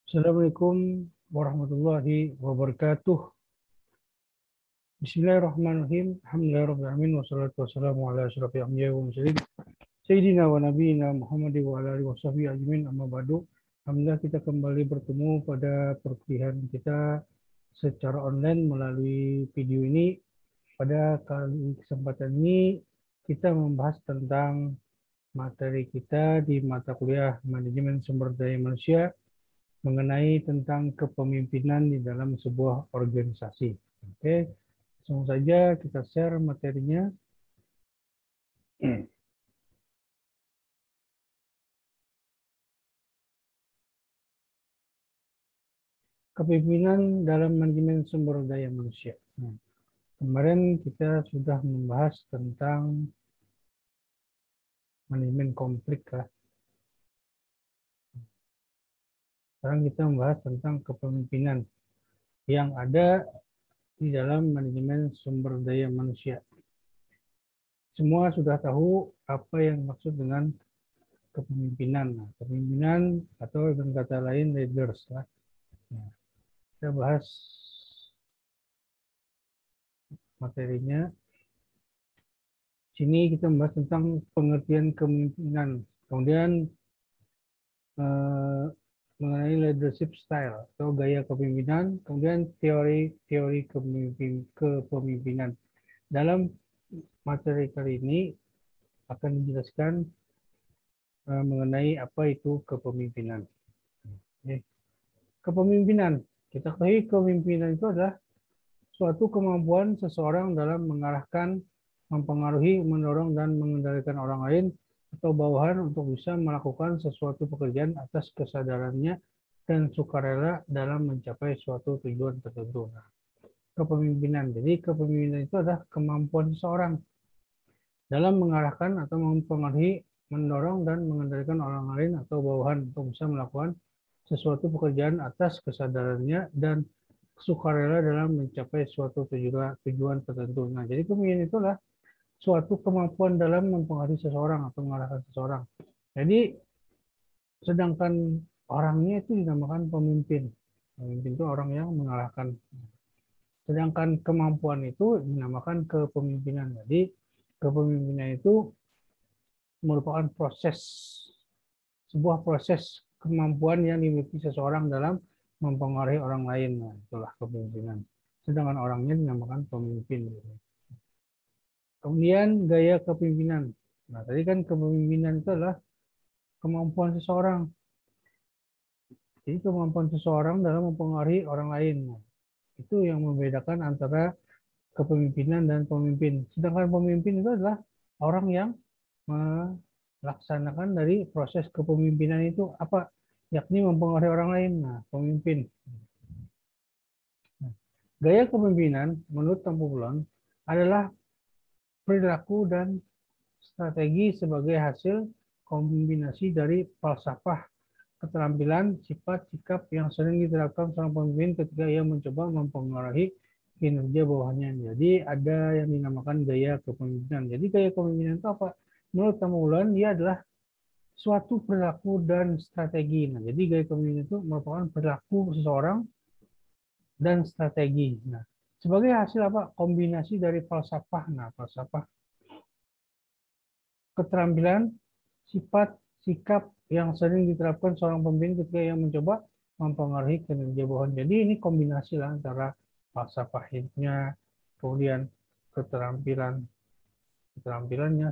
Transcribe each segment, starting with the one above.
Assalamualaikum warahmatullahi wabarakatuh. Bismillahirrahmanirrahim. Alhamdulillahirrahmanirrahim. Wassalatu wassalamu ala asyrafil anbiya'i wal mursalin. Sayyidina wa nabiyina Muhammad wa ala alihi washabihi ajmain amma ba'du. Alhamdulillah kita kembali bertemu pada perkuliahan kita secara online melalui video ini. Pada kesempatan ini kita membahas tentang materi kita di mata kuliah Manajemen Sumber Daya Manusia mengenai tentang kepemimpinan di dalam sebuah organisasi. Oke, langsung saja kita share materinya. Kepemimpinan dalam manajemen sumber daya manusia. Kemarin kita sudah membahas tentang manajemen konflik lah. Sekarang kita membahas tentang kepemimpinan yang ada di dalam manajemen sumber daya manusia. Semua sudah tahu apa yang maksud dengan kepemimpinan. Nah, kepemimpinan atau dengan kata lain leaders lah. Nah, kita bahas materinya. Sini kita membahas tentang pengertian kepemimpinan. Kemudian mengenai leadership style atau gaya kepemimpinan. Kemudian teori kepemimpinan. Dalam materi kali ini akan dijelaskan mengenai apa itu kepemimpinan. Kepemimpinan. Kita ketahui kepemimpinan itu adalah suatu kemampuan seseorang dalam mengarahkan, mempengaruhi, mendorong, dan mengendalikan orang lain atau bawahan untuk bisa melakukan sesuatu pekerjaan atas kesadarannya dan sukarela dalam mencapai suatu tujuan tertentu. Nah, kepemimpinan. Jadi kepemimpinan itu adalah kemampuan seseorang dalam mengarahkan atau mempengaruhi, mendorong, dan mengendalikan orang lain atau bawahan untuk bisa melakukan sesuatu pekerjaan atas kesadarannya dan sukarela dalam mencapai suatu tujuan tertentu. Nah, jadi kepemimpinan itulah suatu kemampuan dalam mempengaruhi seseorang atau mengarahkan seseorang. Jadi, sedangkan orangnya itu dinamakan pemimpin. Pemimpin itu orang yang mengarahkan. Sedangkan kemampuan itu dinamakan kepemimpinan. Jadi, kepemimpinan itu merupakan sebuah proses kemampuan yang dimiliki seseorang dalam mempengaruhi orang lain. Nah, itulah kepemimpinan. Sedangkan orangnya dinamakan pemimpin. Kemudian gaya kepemimpinan. Nah, tadi kan kepemimpinan itu adalah kemampuan seseorang. Jadi kemampuan seseorang dalam mempengaruhi orang lain. Nah, itu yang membedakan antara kepemimpinan dan pemimpin. Sedangkan pemimpin itu adalah orang yang melaksanakan dari proses kepemimpinan itu apa? Yakni mempengaruhi orang lain. Nah, pemimpin. Nah, gaya kepemimpinan menurut Tampubulan adalah perilaku dan strategi sebagai hasil kombinasi dari falsafah, keterampilan, sifat, sikap yang sering diterapkan seorang pemimpin ketika ia mencoba mempengaruhi kinerja bawahannya. Jadi ada yang dinamakan gaya kepemimpinan. Jadi gaya kepemimpinan itu apa? Menurut Tambulan, dia adalah suatu perilaku dan strategi. Nah, jadi gaya kepemimpinan itu merupakan perilaku seseorang dan strategi. Nah, sebagai hasil apa? Kombinasi dari falsafah. Nah, falsafah, keterampilan, sifat, sikap yang sering diterapkan seorang pemimpin ketika ia mencoba mempengaruhi kinerja bawahan. Jadi ini kombinasi lah antara falsafah hidupnya, kemudian keterampilannya,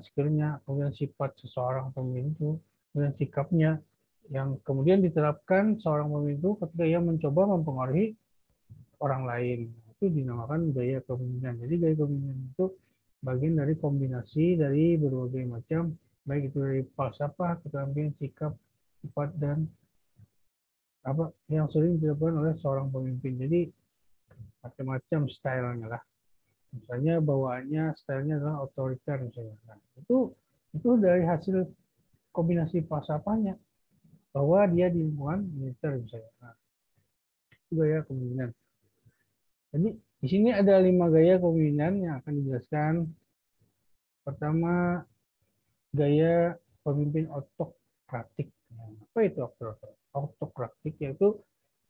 skillnya, kemudian sifat seseorang pemimpin itu, kemudian sikapnya yang kemudian diterapkan seorang pemimpin itu ketika ia mencoba mempengaruhi orang lain. Itu dinamakan gaya kepemimpinan. Jadi gaya kepemimpinan itu bagian dari kombinasi dari berbagai macam, baik itu dari falsafah, keterampilan, sikap, sifat, dan apa yang sering dilakukan oleh seorang pemimpin. Jadi macam-macam stylenya lah. Misalnya bawaannya stylenya adalah otoriter misalnya. Nah, itu dari hasil kombinasi falsafahnya bahwa dia di lingkungan militer misalnya. Nah, itu gaya kepemimpinan. Jadi di sini ada 5 gaya kepemimpinan yang akan dijelaskan. Pertama, gaya pemimpin autokratik. Nah, apa itu autokratik? Autokratik yaitu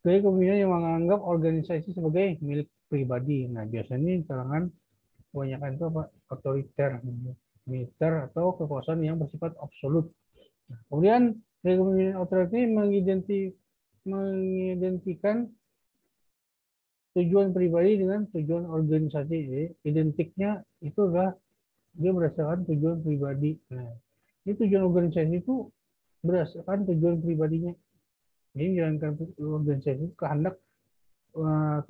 Gaya kepemimpinan yang menganggap organisasi sebagai milik pribadi. Nah, biasanya di kalangan kebanyakan itu apa? Otoriter, militer atau kekuasaan yang bersifat absolut. Nah, kemudian gaya kepemimpinan otoriter ini mengidentikan tujuan pribadi dengan tujuan organisasi. Jadi, identiknya itu adalah dia berdasarkan tujuan pribadi. Nah, ini tujuan organisasi itu berdasarkan tujuan pribadinya. Jadi menjalankan organisasi itu kehendak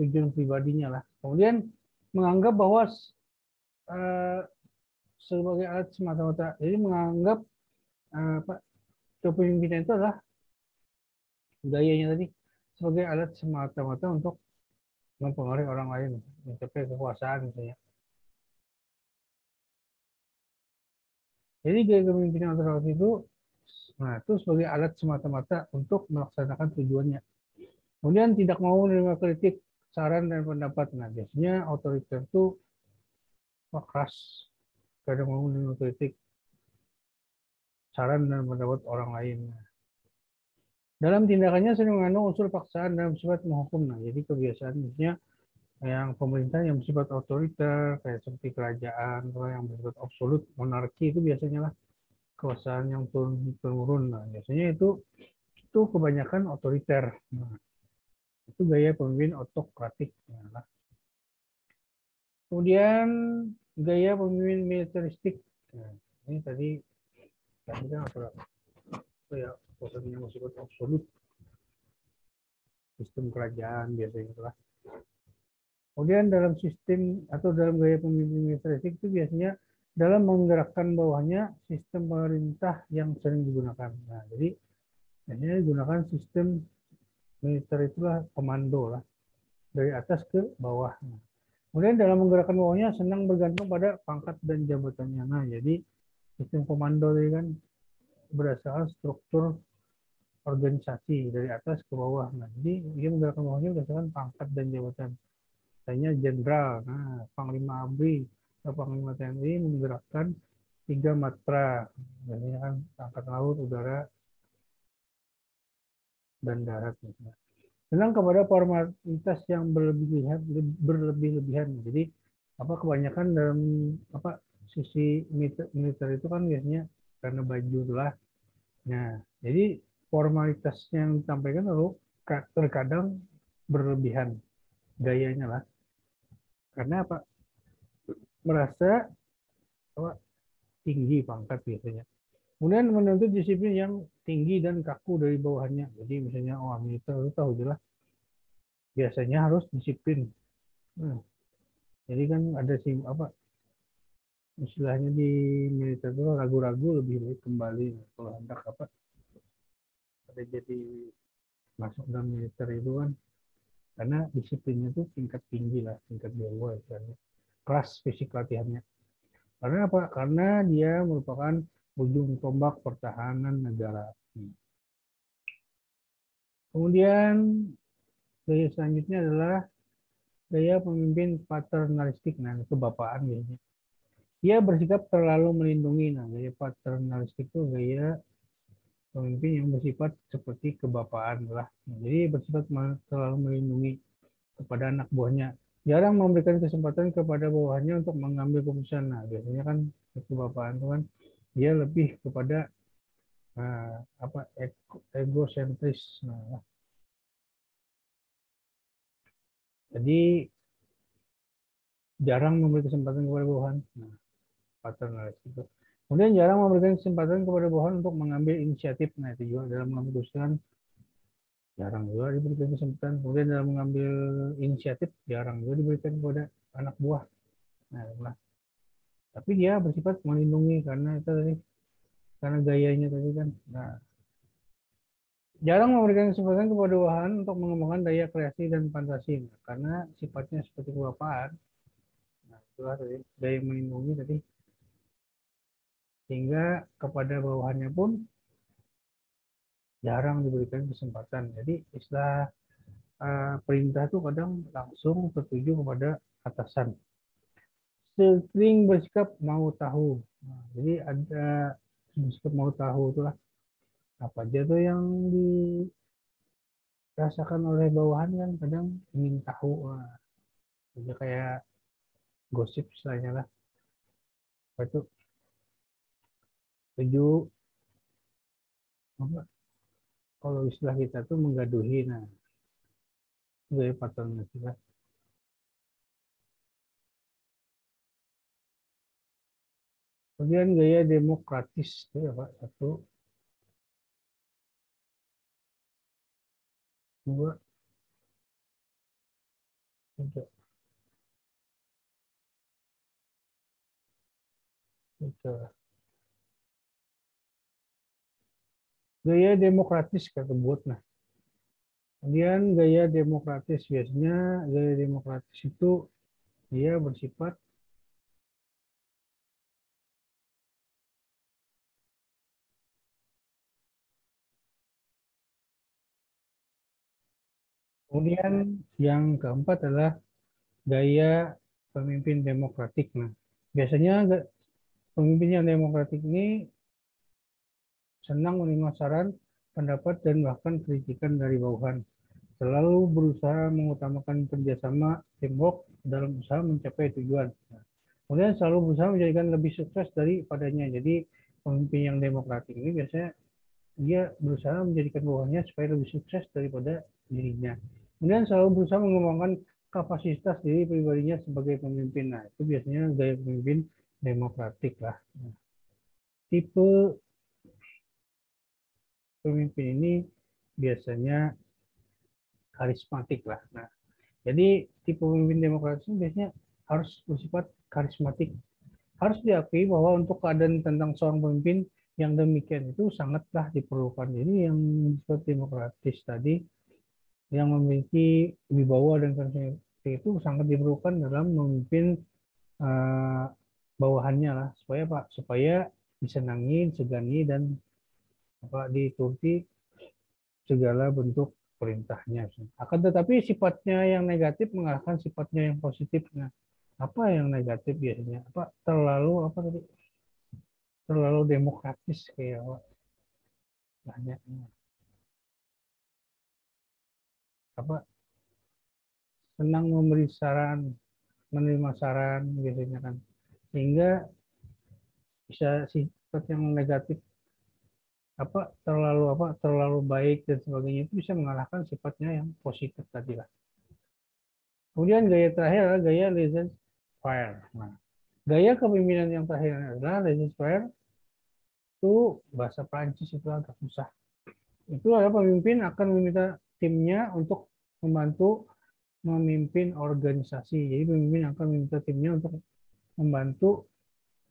tujuan pribadinya lah. Kemudian menganggap bahwa uh, sebagai alat semata-mata. Jadi menganggap apa, kepemimpinan itu adalah gayanya tadi sebagai alat semata-mata untuk mempengaruhi orang lain, mencapai kekuasaan misalnya. Jadi gaya kepemimpinan otoriter itu, nah itu sebagai alat semata-mata untuk melaksanakan tujuannya. Kemudian tidak mau menerima kritik, saran dan pendapat. Nah biasanya otoriter itu keras, kadang mau menerima kritik, saran dan pendapat orang lain. Dalam tindakannya sering mengandung unsur paksaan dan bersifat menghukum. Nah, jadi kebiasaan misalnya yang pemerintah yang bersifat otoriter, kayak seperti kerajaan, atau yang bersifat absolut, monarki itu biasanya lah kekuasaan yang turun-temurun. Nah, biasanya itu kebanyakan otoriter. Nah, itu gaya pemimpin otokratik. Nah, kemudian gaya pemimpin militeristik. Nah, ini tadi kan ya kekuasaan yang bersifat absolut, sistem kerajaan biasanya lah. Kemudian dalam sistem atau dalam gaya pemimpin militeristik itu biasanya dalam menggerakkan bawahnya sistem pemerintah yang sering digunakan. Nah, jadi biasanya digunakan sistem militer itulah komando lah dari atas ke bawah. Nah, kemudian dalam menggerakkan bawahnya senang bergantung pada pangkat dan jabatannya. Nah, jadi sistem komando ini kan berdasarkan struktur organisasi dari atas ke bawah. Nah, jadi dia menggerakkan bawahnya berdasarkan pangkat dan jabatan. Misalnya jenderal, nah panglima ABRI atau panglima TNI menggerakkan 3 matra, biasanya kan angkatan laut, udara, dan darat. Misalnya. Senang kepada formalitas yang berlebih-lebihan. Jadi apa kebanyakan dalam apa sisi militer itu kan biasanya karena baju itulah. Nah, jadi formalitas yang disampaikan lalu terkadang berlebihan gayanya lah. Karena apa? Merasa apa, tinggi pangkat biasanya. Kemudian menuntut disiplin yang tinggi dan kaku dari bawahannya. Jadi misalnya militer itu tahu jelas biasanya harus disiplin. Nah, jadi kan ada sih apa istilahnya di militer itu ragu-ragu lebih baik kembali kalau hendak apa ada jadi masuk dalam militer itu kan karena disiplinnya itu tingkat tinggi lah tingkat bawah istilahnya keras fisik latihannya. Karena apa? Karena dia merupakan ujung tombak pertahanan negara. Kemudian gaya selanjutnya adalah gaya pemimpin paternalistik. Nah, kebapaan biasanya. Dia bersikap terlalu melindungi. Nah, gaya paternalistik itu gaya pemimpin yang bersifat seperti kebapaan lah. Nah, jadi bersifat terlalu melindungi kepada anak buahnya. Jarang memberikan kesempatan kepada bawahannya untuk mengambil keputusan. Nah, biasanya kan kebapaan itu kan dia lebih kepada apa egosentris. Nah, jadi jarang memberi kesempatan kepada bawahan. Nah, paternalis itu. Kemudian jarang memberikan kesempatan kepada bawahan untuk mengambil inisiatif. Nah, itu juga dalam mengambil keputusan jarang juga diberikan kesempatan. Kemudian dalam mengambil inisiatif jarang juga diberikan kepada anak buah. Nah, tapi dia bersifat melindungi karena itu tadi karena gayanya tadi kan. Nah, jarang memberikan kesempatan kepada bawahan untuk mengembangkan daya kreasi dan fantasi. Nah, karena sifatnya seperti kebapaan. Nah, itulah tadi daya melindungi tadi sehingga kepada bawahannya pun jarang diberikan kesempatan. Jadi istilah perintah itu kadang langsung tertuju kepada atasan. Sering bersikap mau tahu. Nah, jadi ada bersikap mau tahu itulah apa aja tuh yang dirasakan oleh bawahan kan kadang ingin tahu. Wah, jadi kayak gosip istilahnya lah. Apa itu tujuh apa, kalau istilah kita tuh menggaduhi. Nah, gaya patronnya kita. Kemudian gaya demokratis itu ya Pak. Satu, dua, tiga. Tiga. Gaya demokratis kata buat. Nah, kemudian gaya demokratis biasanya gaya demokratis itu dia bersifat kemudian yang keempat adalah gaya pemimpin demokratik. Nah, biasanya pemimpin yang demokratik ini senang menerima saran, pendapat, dan bahkan kritikan dari bawahan. Selalu berusaha mengutamakan kerjasama teamwork dalam usaha mencapai tujuan. Kemudian selalu berusaha menjadikan lebih sukses daripadanya. Jadi pemimpin yang demokratik ini biasanya dia berusaha menjadikan bawahannya supaya lebih sukses daripada dirinya. Kemudian selalu berusaha mengembangkan kapasitas diri pribadinya sebagai pemimpin. Nah, itu biasanya gaya pemimpin demokratik lah. Tipe pemimpin ini biasanya karismatik lah. Nah, jadi tipe pemimpin demokratis ini biasanya harus bersifat karismatik. Harus diakui bahwa untuk keadaan tentang seorang pemimpin yang demikian itu sangatlah diperlukan. Jadi yang disebut demokratis tadi, yang memiliki wibawa dan karismatik itu sangat diperlukan dalam memimpin uh, bawahannya lah, supaya Pak, supaya disenangi, disegani dan apa dituruti segala bentuk perintahnya. Akan tetapi sifatnya yang negatif mengalahkan sifatnya yang positif. Nah, apa yang negatif biasanya? Apa terlalu apa tadi? Terlalu demokratis kayak banyak apa senang memberi saran, menerima saran biasanya kan. Sehingga bisa sifat yang negatif apa terlalu baik dan sebagainya itu bisa mengalahkan sifatnya yang positif tadi lah. Kemudian gaya terakhir adalah gaya laissez faire. Nah, gaya kepemimpinan yang terakhir adalah laissez faire itu bahasa Prancis itu agak susah. Itu adalah pemimpin akan meminta timnya untuk membantu memimpin organisasi. Jadi pemimpin akan meminta timnya untuk membantu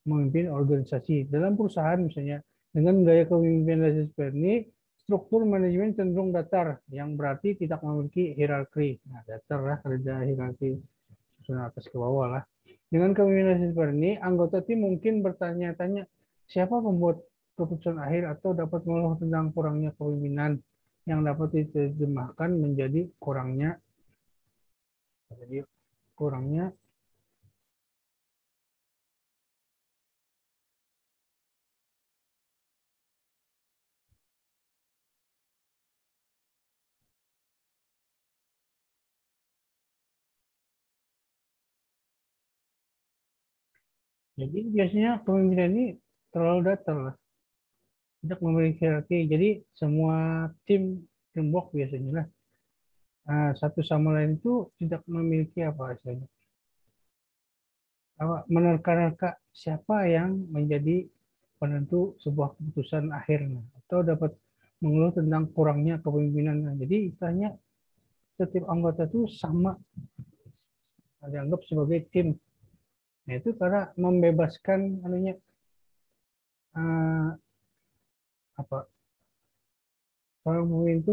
memimpin organisasi. Dalam perusahaan misalnya, dengan gaya kepemimpinan laissez-faire ini, struktur manajemen cenderung datar, yang berarti tidak memiliki hierarki. Nah, datar lah, kerja hierarki susunan atas ke bawah lah. Dengan kepemimpinan laissez-faire ini, anggota tim mungkin bertanya-tanya, siapa pembuat keputusan akhir atau dapat mengeluh tentang kurangnya kepemimpinan yang dapat diterjemahkan menjadi kurangnya jadi biasanya kepemimpinan ini terlalu datar lah, tidak memiliki hierarki. Jadi semua teamwork biasanya lah, satu sama lain itu tidak memiliki apa istilahnya, menerka-nerka siapa yang menjadi penentu sebuah keputusan akhirnya atau dapat mengeluh tentang kurangnya kepemimpinan. Jadi istilahnya setiap anggota itu sama dianggap sebagai tim. Nah, itu karena membebaskan anunya uh, apa seorang pemimpin itu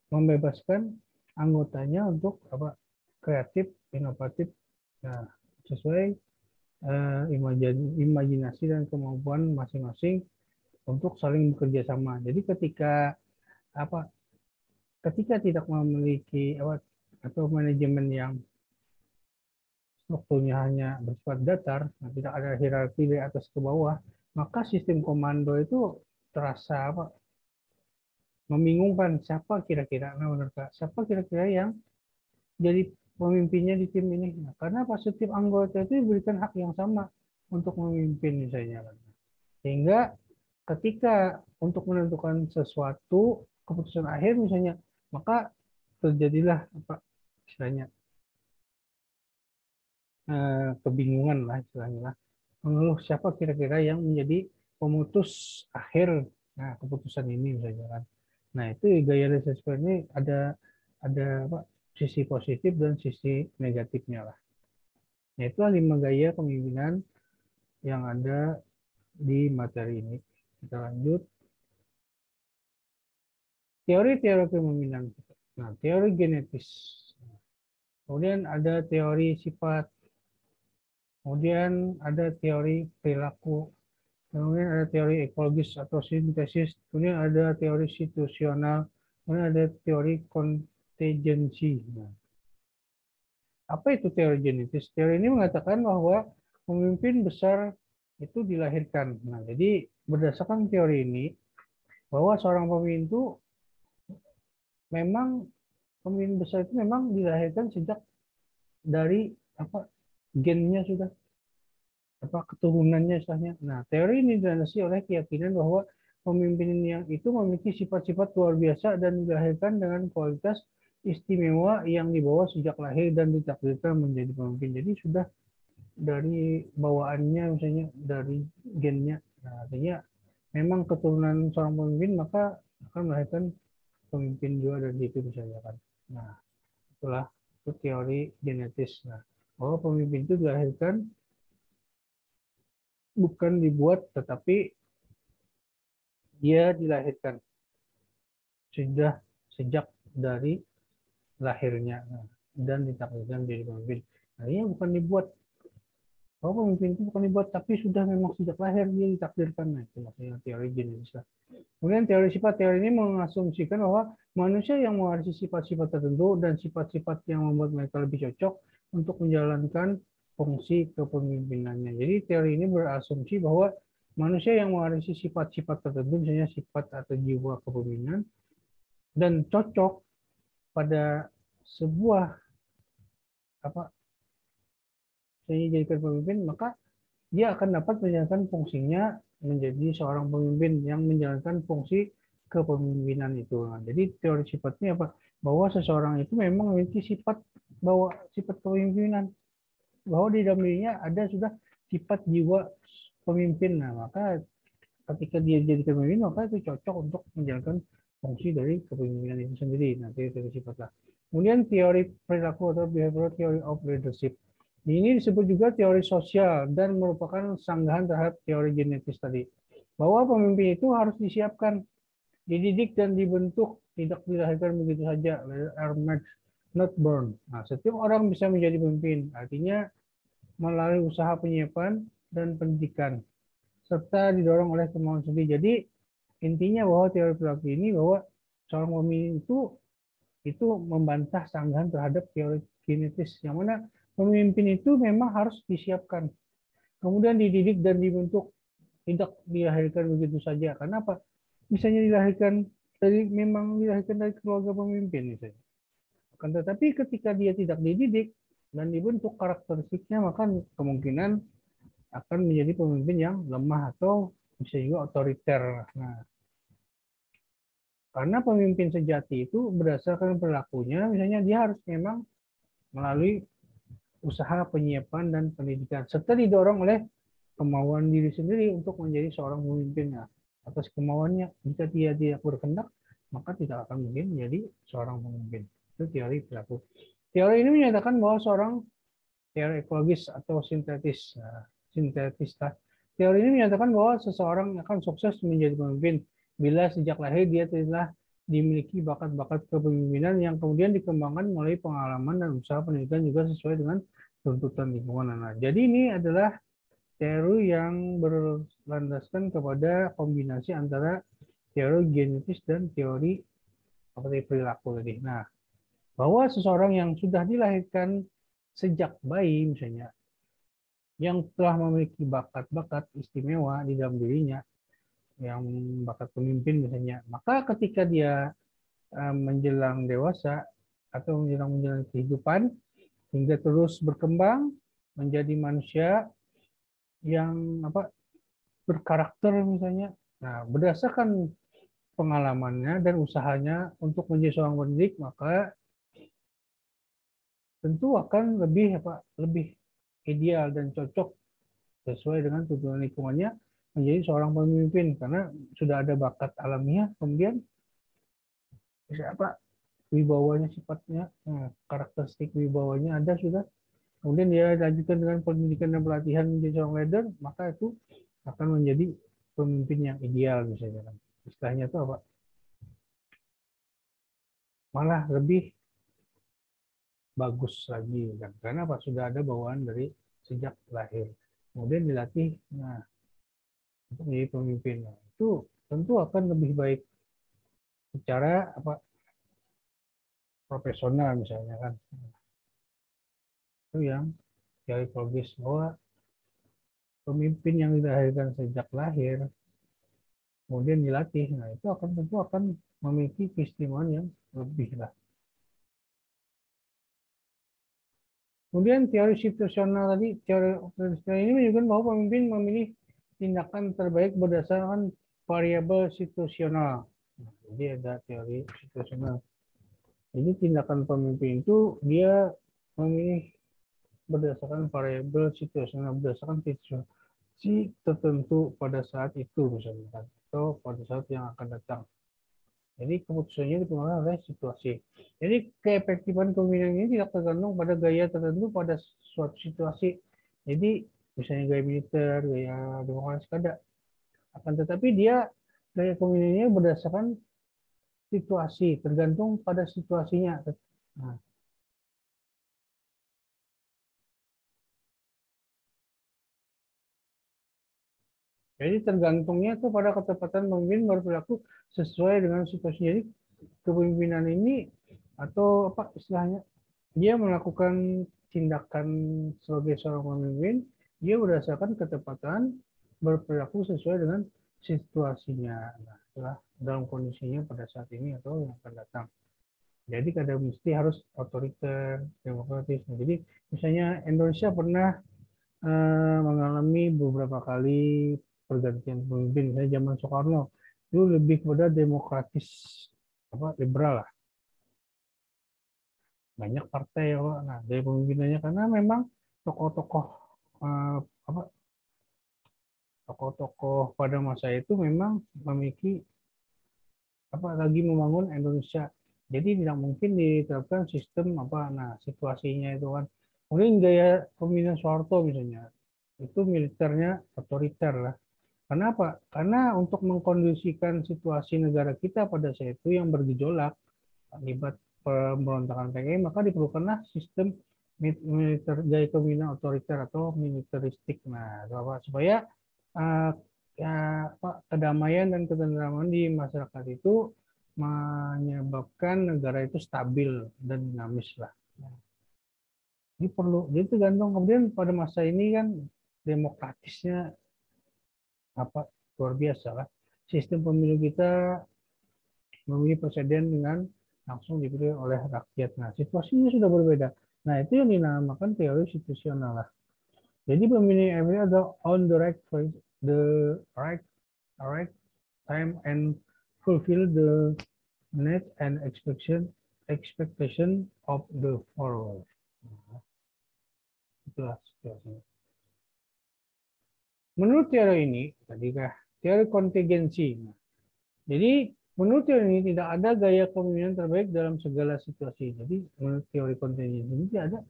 membebaskan anggotanya untuk apa kreatif, inovatif, nah, sesuai imajinasi dan kemampuan masing-masing untuk saling bekerja sama. Jadi apa ketika tidak memiliki apa atau manajemen yang strukturnya hanya bersifat datar, nah, tidak ada hierarki dari atas ke bawah, maka sistem komando itu terasa apa membingungkan siapa kira-kira. Nah, menurut Kak, siapa kira-kira yang jadi pemimpinnya di tim ini? Nah, karena pas setiap anggota itu diberikan hak yang sama untuk memimpin misalnya. Sehingga ketika untuk menentukan sesuatu keputusan akhir misalnya, maka terjadilah apa istilahnya kebingungan lah istilahnya lah. Mengeluh siapa kira-kira yang menjadi pemutus akhir keputusan ini misalnya kan. Nah itu gaya leadership ini ada apa, sisi positif dan sisi negatifnya lah. Nah itu 5 gaya kepemimpinan yang ada di materi ini. Kita lanjut. Teori-teori kepemimpinan. Nah, teori genetis. Kemudian ada teori sifat. Kemudian ada teori perilaku. Kemudian ada teori ekologis atau sintesis. Kemudian ada teori situasional. Kemudian ada teori kontingensi. Nah, apa itu teori genetis? Teori ini mengatakan bahwa pemimpin besar itu dilahirkan. Nah, jadi berdasarkan teori ini, bahwa seorang pemimpin itu memang pemimpin besar itu memang dilahirkan sejak dari apa gennya sudah apa keturunannya istilahnya. Nah, teori ini dilandasi oleh keyakinan bahwa pemimpin yang itu memiliki sifat-sifat luar biasa dan dilahirkan dengan kualitas istimewa yang dibawa sejak lahir dan ditakdirkan menjadi pemimpin. Jadi sudah dari bawaannya misalnya dari gennya. Nah, artinya memang keturunan seorang pemimpin maka akan melahirkan pemimpin juga dari itu misalnya kan. Nah, itulah itu teori genetis. Nah, bahwa pemimpin itu dilahirkan bukan dibuat, tetapi dia dilahirkan sudah sejak dari lahirnya dan ditakdirkan menjadi pemimpin. Nah, ini bukan dibuat. Bahwa pemimpin itu bukan dibuat, tapi sudah memang sejak lahir dia ditakdirkan. Nah, itu maksudnya teori genetis. Kemudian teori sifat. Teori ini mengasumsikan bahwa manusia yang mewarisi sifat-sifat tertentu dan sifat-sifat yang membuat mereka lebih cocok untuk menjalankan fungsi kepemimpinannya. Jadi teori ini berasumsi bahwa manusia yang mewarisi sifat-sifat tertentu, misalnya sifat atau jiwa kepemimpinan, dan cocok pada sebuah apa saya jadikan pemimpin, maka dia akan dapat menjalankan fungsinya menjadi seorang pemimpin yang menjalankan fungsi kepemimpinan itu. Nah, jadi teori sifatnya apa? Bahwa seseorang itu memang memiliki sifat kepemimpinan, bahwa di dalam dirinya ada sudah sifat jiwa pemimpin. Nah, maka ketika dia jadi pemimpin, maka itu cocok untuk menjalankan fungsi dari kepemimpinan itu sendiri. Nah, teori sifat lah. Kemudian teori perilaku atau behavioral theory of leadership. Ini disebut juga teori sosial dan merupakan sanggahan terhadap teori genetis tadi. Bahwa pemimpin itu harus disiapkan, dididik dan dibentuk, tidak dilahirkan begitu saja, are made, not born. Nah, setiap orang bisa menjadi pemimpin, artinya melalui usaha penyiapan dan pendidikan, serta didorong oleh kemauan sendiri. Jadi intinya bahwa teori perilaku ini bahwa seorang pemimpin itu membantah sanggahan terhadap teori genetis, yang mana pemimpin itu memang harus disiapkan, kemudian dididik dan dibentuk, tidak dilahirkan begitu saja. Karena apa? Misalnya memang dilahirkan dari keluarga pemimpin misalnya. Akan tetapi ketika dia tidak dididik dan dibentuk karakteristiknya, maka kemungkinan akan menjadi pemimpin yang lemah atau bisa juga otoriter. Nah, karena pemimpin sejati itu berdasarkan perilakunya, misalnya dia harus memang melalui usaha penyiapan dan pendidikan, serta didorong oleh kemauan diri sendiri untuk menjadi seorang pemimpinnya. Atas kemauannya, jika dia tidak berkehendak, maka tidak akan mungkin menjadi seorang pemimpin. Itu teori perilaku. Teori ini menyatakan bahwa teori ekologis atau sintetis. Teori ini menyatakan bahwa seseorang akan sukses menjadi pemimpin bila sejak lahir dia telah dimiliki bakat-bakat kepemimpinan yang kemudian dikembangkan melalui pengalaman dan usaha pendidikan juga sesuai dengan tuntutan lingkungan. Nah, jadi ini adalah teori yang berlandaskan kepada kombinasi antara teori genetis dan teori perilaku tadi. Nah, bahwa seseorang yang sudah dilahirkan sejak bayi misalnya, yang telah memiliki bakat-bakat istimewa di dalam dirinya, yang bakat pemimpin misalnya. Maka ketika dia menjelang dewasa atau menjelang kehidupan hingga terus berkembang menjadi manusia yang berkarakter misalnya. Nah, berdasarkan pengalamannya dan usahanya untuk menjadi seorang pendidik, maka tentu akan lebih ideal dan cocok sesuai dengan tuntutan lingkungannya menjadi seorang pemimpin karena sudah ada bakat alamiah, kemudian wibawanya sifatnya, karakteristik wibawanya ada sudah, kemudian dia lanjutkan dengan pendidikan dan pelatihan menjadi seorang leader, maka itu akan menjadi pemimpin yang ideal misalnya kan. Istilahnya itu malah lebih bagus lagi kan, karena sudah ada bawaan dari sejak lahir, kemudian dilatih untuk menjadi pemimpin. Nah, itu tentu akan lebih baik secara profesional misalnya kan. Itu yang teori ekologis bahwa pemimpin yang dilahirkan sejak lahir kemudian dilatih, nah itu tentu akan memiliki keistimewaan yang lebih lah. Kemudian teori situasional tadi, teori ini menunjukkan bahwa pemimpin memilih tindakan terbaik berdasarkan variabel situasional. Nah, jadi ada teori situasional. Jadi tindakan pemimpin itu dia memilih berdasarkan variabel situasional, berdasarkan situasi tertentu pada saat itu misalnya, atau pada saat yang akan datang. Jadi keputusannya dipengaruhi oleh situasi. Jadi keefektifan kepemimpinan ini tidak tergantung pada gaya tertentu pada suatu situasi. Jadi misalnya gaya militer, gaya demokrasi ada. Akan tetapi dia gaya kepemimpinannya berdasarkan situasi, tergantung pada situasinya. Nah, jadi tergantungnya itu pada ketepatan pemimpin berperilaku sesuai dengan situasi. Jadi kepemimpinan ini atau istilahnya dia melakukan tindakan sebagai seorang pemimpin, dia berdasarkan ketepatan berperilaku sesuai dengan situasinya. Nah, itulah dalam kondisinya pada saat ini atau yang akan datang. Jadi kadang mesti harus otoriter, demokratis. Nah, jadi misalnya Indonesia pernah mengalami beberapa kali pergantian pemimpin. Misalnya zaman Soekarno itu lebih kepada demokratis, liberal lah. Banyak partai ya, nah dari pemimpinannya karena memang tokoh-tokoh tokoh-tokoh pada masa itu memang memiliki lagi membangun Indonesia. Jadi tidak mungkin diterapkan sistem situasinya itu kan. Kemudian gaya pemimpinan Soeharto misalnya itu militernya otoriter lah. Kenapa? Karena untuk mengkondisikan situasi negara kita pada saat itu yang bergejolak akibat pemberontakan PKI, maka diperlukanlah sistem militer gaya kepemimpinan otoriter atau militeristik. Nah, supaya kedamaian dan ketentraman di masyarakat itu menyebabkan negara itu stabil dan dinamis lah. Ini perlu, jadi tergantung. Kemudian pada masa ini kan demokratisnya luar biasa lah. Sistem pemilu kita memilih presiden dengan langsung dipilih oleh rakyat. Nah, situasinya sudah berbeda. Nah, itu yang dinamakan teori situasional lah. Jadi pemilih MPR ada on the right time and fulfill the need and expectation of the follower. Itulah situasinya. Menurut teori ini, teori kontingensi. Jadi menurut teori ini tidak ada gaya kepemimpinan terbaik dalam segala situasi. Jadi menurut teori kontingensi ini tidak ada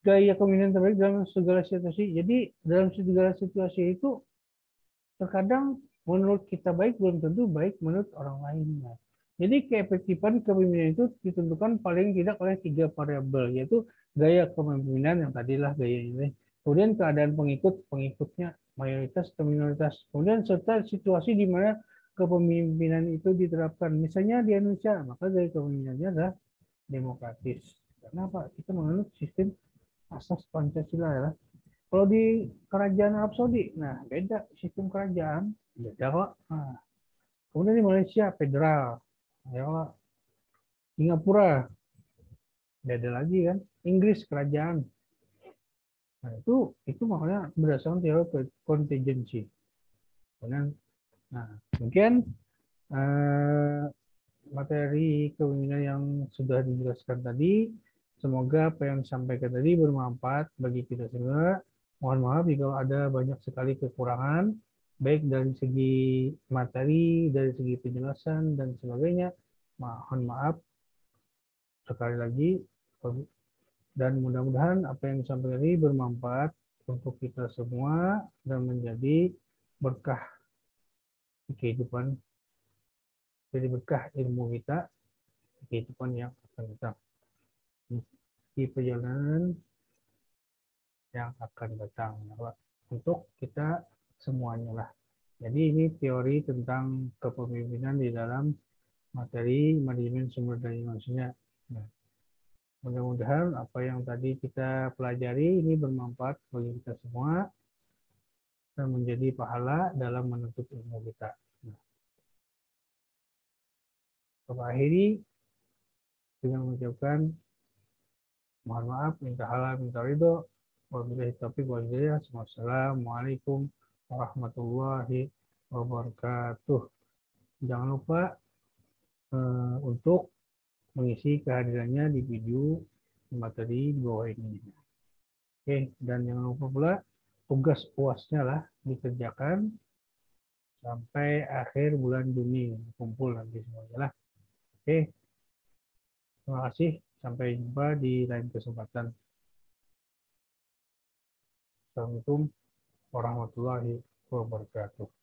gaya kepemimpinan terbaik dalam segala situasi. Jadi dalam segala situasi itu terkadang menurut kita baik belum tentu baik menurut orang lainnya. Jadi keefektifan kepemimpinan itu ditentukan paling tidak oleh 3 variabel, yaitu gaya kepemimpinan yang tadilah gaya ini, kemudian keadaan pengikutnya mayoritas atau minoritas, kemudian serta situasi di mana kepemimpinan itu diterapkan. Misalnya di Indonesia, maka gaya kepemimpinannya adalah demokratis. Kenapa? Kita menganut sistem asas Pancasila ya. Kalau di kerajaan Arab Saudi, nah beda sistem kerajaan. Beda kok. Nah, kemudian di Malaysia federal. Ya kok. Singapura beda lagi kan. Inggris kerajaan. Nah, itu makanya berdasarkan teori contingency. Kemudian, nah, mungkin materi kepemimpinan yang sudah dijelaskan tadi, semoga apa yang disampaikan tadi bermanfaat bagi kita semua. Mohon maaf jika ada banyak sekali kekurangan, baik dari segi materi, dari segi penjelasan, dan sebagainya. Mohon maaf sekali lagi, dan mudah-mudahan apa yang disampaikan tadi bermanfaat untuk kita semua dan menjadi berkah di kehidupan, jadi berkah ilmu kita di kehidupan yang akan datang, di perjalanan yang akan datang untuk kita semuanya lah. Jadi ini teori tentang kepemimpinan di dalam materi manajemen sumber daya manusia. Nah, mudah-mudahan apa yang tadi kita pelajari ini bermanfaat bagi kita semua dan menjadi pahala dalam menuntut ilmu kita. Nah, saya akhiri dengan mengucapkan mohon maaf, minta halal, minta ridho. Wabillahi taufiq wal hidayah. Wassalamualaikum warahmatullahi wabarakatuh. Jangan lupa untuk mengisi kehadirannya di video materi di bawah ini. Oke, dan jangan lupa pula tugas UAS-nya lah dikerjakan sampai akhir bulan Juni, kumpul nanti semuanya lah. Oke, terima kasih. Sampai jumpa di lain kesempatan. Assalamualaikum warahmatullahi wabarakatuh.